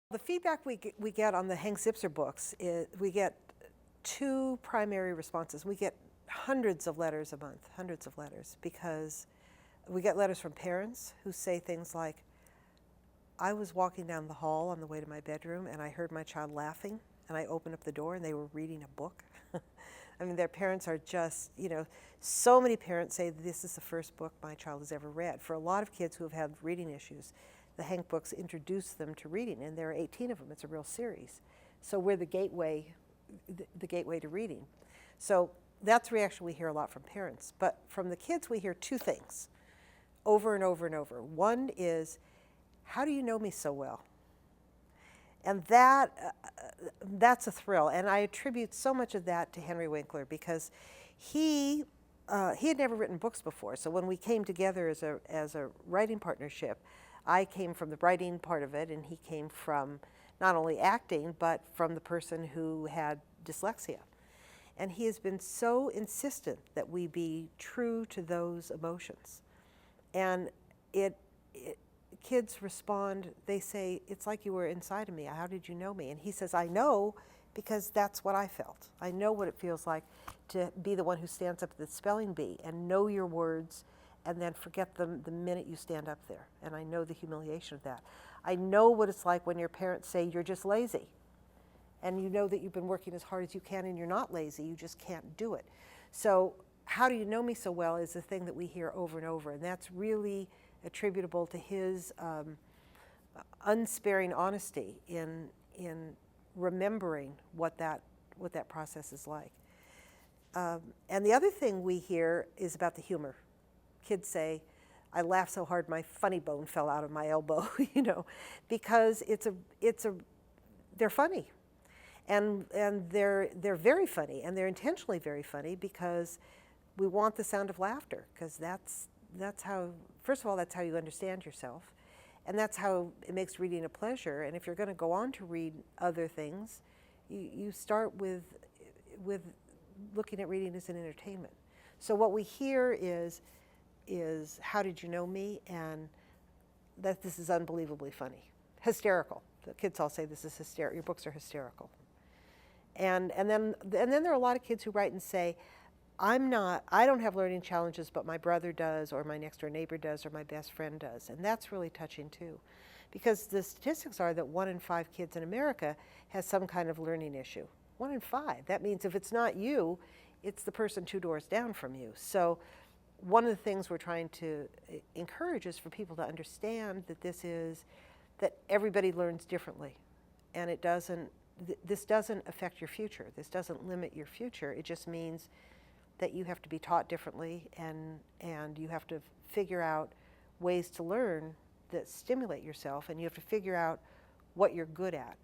The feedback we get on the Hank Zipzer books is we get two primary responses. We get hundreds of letters a month, hundreds of letters, because we get letters from parents who say things like, I was walking down the hall on the way to my bedroom and I heard my child laughing and I opened up the door and they were reading a book. I mean, their parents are just, so many parents say this is the first book my child has ever read. For a lot of kids who have had reading issues, the Hank books introduce them to reading, and there are 18 of them. It's a real series. So we're the gateway to reading. So that's the reaction we hear a lot from parents. But from the kids, we hear two things over and over and over. One is, how do you know me so well? And that's a thrill. And I attribute so much of that to Henry Winkler, because he had never written books before. So when we came together as a writing partnership, I came from the writing part of it, and he came from not only acting, but from the person who had dyslexia. And he has been so insistent that we be true to those emotions. And kids respond, they say, it's like you were inside of me. How did you know me? And he says, I know because that's what I felt. I know what it feels like to be the one who stands up at the spelling bee and know your words and then forget them the minute you stand up there. And I know the humiliation of that. I know what it's like when your parents say you're just lazy. And you know that you've been working as hard as you can and you're not lazy, you just can't do it. So how do you know me so well is the thing that we hear over and over. And that's really attributable to his unsparing honesty in remembering what that process is like. And the other thing we hear is about the humor. Kids say, I laughed so hard my funny bone fell out of my elbow, because they're funny. And they're very funny, and they're intentionally very funny because we want the sound of laughter, because that's how, first of all, that's how you understand yourself, and that's how it makes reading a pleasure. And if you're going to go on to read other things, you start with looking at reading as an entertainment. So what we hear is how did you know me, and that this is unbelievably funny, hysterical. The kids all say this is hysterical. Your books are hysterical. And then there are a lot of kids who write and say, I don't have learning challenges, but my brother does, or my next door neighbor does, or my best friend does. And that's really touching too, because the statistics are that 1 in 5 kids in America has some kind of learning issue. 1 in 5. That means if it's not you, it's the person 2 doors down from you. So one of the things we're trying to encourage is for people to understand that that everybody learns differently. And this doesn't affect your future. This doesn't limit your future. It just means that you have to be taught differently, and you have to figure out ways to learn that stimulate yourself, and you have to figure out what you're good at.